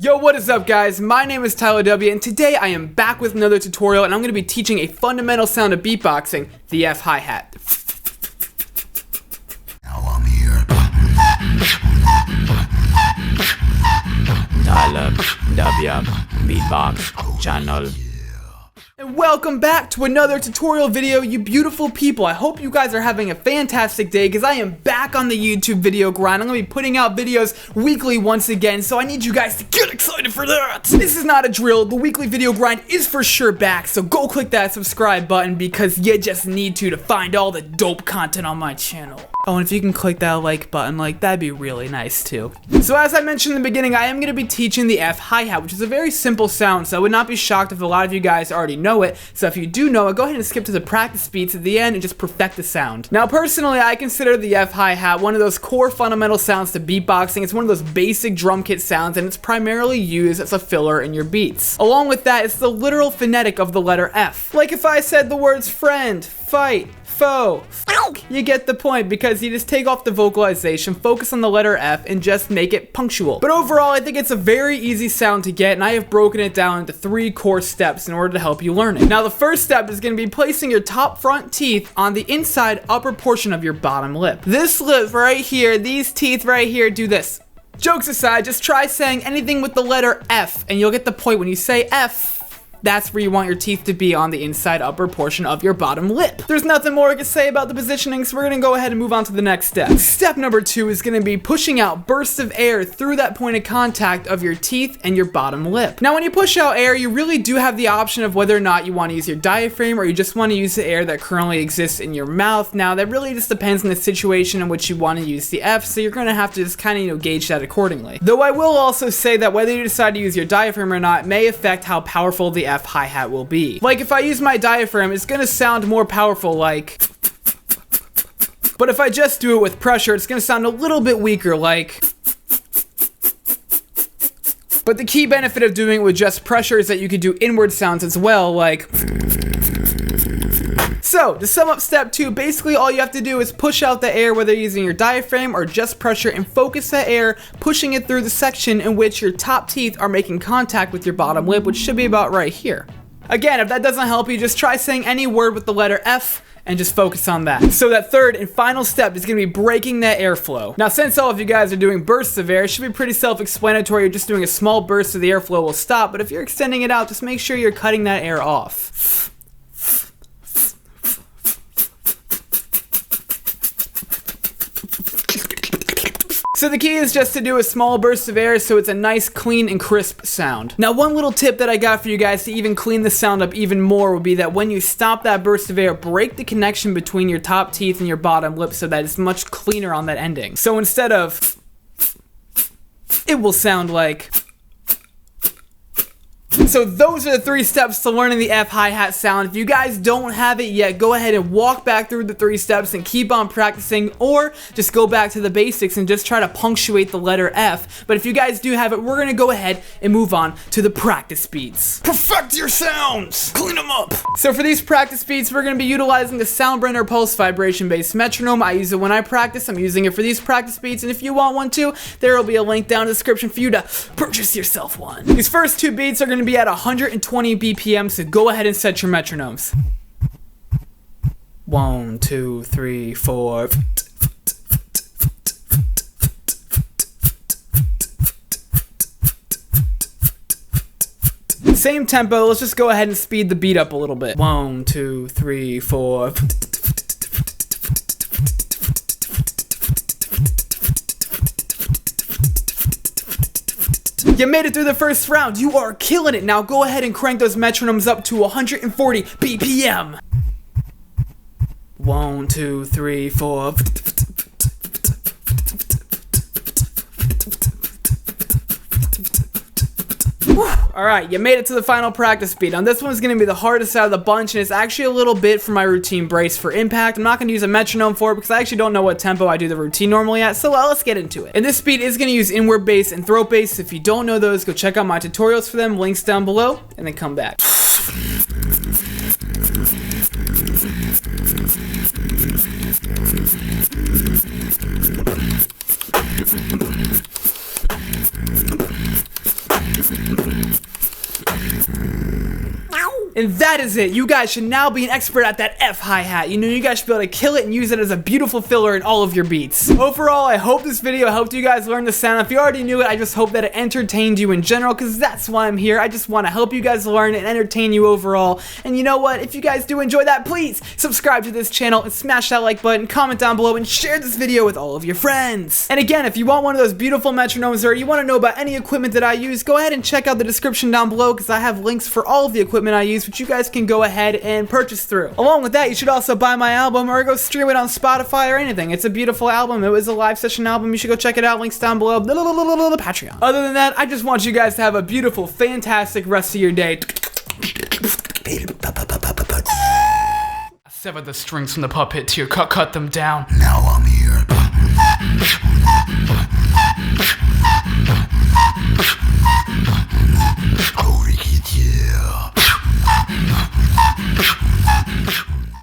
Yo, what is up guys? My name is TylaDubya and today I am back with another tutorial and I'm going to be teaching a fundamental sound of beatboxing, the F hi-hat. Now I'm here. TylaDubya Beatbox channel. And welcome back to another tutorial video, you beautiful people. I hope you guys are having a fantastic day because I am back on the YouTube video grind. I'm going to be putting out videos weekly once again, so I need you guys to get excited for that. This is not a drill. The weekly video grind is for sure back, so go click that subscribe button because you just need to find all the dope content on my channel. Oh, and if you can click that like button, that'd be really nice too. So as I mentioned in the beginning, I am going to be teaching the F hi-hat, which is a very simple sound, so I would not be shocked if a lot of you guys already know it. So if you do know it, go ahead and skip to the practice beats at the end and just perfect the sound. Now personally, I consider the F hi-hat one of those core fundamental sounds to beatboxing. It's one of those basic drum kit sounds and it's primarily used as a filler in your beats. Along with that, it's the literal phonetic of the letter F. Like if I said the words friend, fight, foe, you get the point because you just take off the vocalization, focus on the letter F, and just make it punctual. But overall, I think it's a very easy sound to get, and I have broken it down into 3 core steps in order to help you learn it. Now, the first step is going to be placing your top front teeth on the inside upper portion of your bottom lip. This lip right here, these teeth right here do this. Jokes aside, just try saying anything with the letter F, and you'll get the point. When you say F, that's where you want your teeth to be, on the inside upper portion of your bottom lip. There's nothing more I can say about the positioning, so we're gonna go ahead and move on to the next step. Step number 2 is gonna be pushing out bursts of air through that point of contact of your teeth and your bottom lip. Now when you push out air, you really do have the option of whether or not you want to use your diaphragm or you just want to use the air that currently exists in your mouth. Now that really just depends on the situation in which you want to use the F, so you're gonna have to just kind of, gauge that accordingly. Though I will also say that whether you decide to use your diaphragm or not may affect how powerful the F hi-hat will be. Like if I use my diaphragm, it's gonna sound more powerful like, but if I just do it with pressure, it's gonna sound a little bit weaker like. But the key benefit of doing it with just pressure is that you could do inward sounds as well, like. So, to sum up step 2, basically all you have to do is push out the air whether you're using your diaphragm or just pressure and focus that air, pushing it through the section in which your top teeth are making contact with your bottom lip, which should be about right here. Again, if that doesn't help you, just try saying any word with the letter F and just focus on that. So that third and final step is gonna be breaking that airflow. Now since all of you guys are doing bursts of air, it should be pretty self-explanatory. You're just doing a small burst so the airflow will stop, but if you're extending it out, just make sure you're cutting that air off. So the key is just to do a small burst of air so it's a nice, clean, and crisp sound. Now one little tip that I got for you guys to even clean the sound up even more would be that when you stop that burst of air, break the connection between your top teeth and your bottom lip so that it's much cleaner on that ending. So instead of, it will sound like. So those are the 3 steps to learning the F hi-hat sound. If you guys don't have it yet, go ahead and walk back through the 3 steps and keep on practicing, or just go back to the basics and just try to punctuate the letter F. But if you guys do have it, we're gonna go ahead and move on to the practice beats. Perfect your sounds! Clean them up! So for these practice beats, we're gonna be utilizing the Soundbrainer pulse vibration based metronome. I use it when I practice. I'm using it for these practice beats, and if you want one too, there will be a link down in the description for you to purchase yourself one. These first 2 beats are gonna be at 120 BPM, so go ahead and set your metronomes. 1, 2, 3, 4. Same tempo, let's just go ahead and speed the beat up a little bit. 1, 2, 3, 4. You made it through the first round. You are killing it. Now go ahead and crank those metronomes up to 140 BPM. 1, 2, 3, 4. Alright, you made it to the final practice beat. Now this one's going to be the hardest out of the bunch, and it's actually a little bit for my routine brace for impact. I'm not going to use a metronome for it because I actually don't know what tempo I do the routine normally at, so let's get into it. And this beat is going to use inward bass and throat bass. If you don't know those, go check out my tutorials for them, links down below, and then come back. And that is it. You guys should now be an expert at that F hi-hat. You know, you guys should be able to kill it and use it as a beautiful filler in all of your beats. Overall, I hope this video helped you guys learn the sound. If you already knew it, I just hope that it entertained you in general, because that's why I'm here. I just want to help you guys learn and entertain you overall. And you know what? If you guys do enjoy that, please subscribe to this channel and smash that like button, comment down below, and share this video with all of your friends. And again, if you want one of those beautiful metronomes or you want to know about any equipment that I use, go ahead and check out the description down below, because I have links for all of the equipment I use, which you guys can go ahead and purchase through. Along with that, you should also buy my album or go stream it on Spotify or anything. It's a beautiful album. It was a live session album. You should go check it out. Links down below. Patreon. Other than that, I just want you guys to have a beautiful, fantastic rest of your day. I severed the strings from the puppet to cut them down. Now I'm here.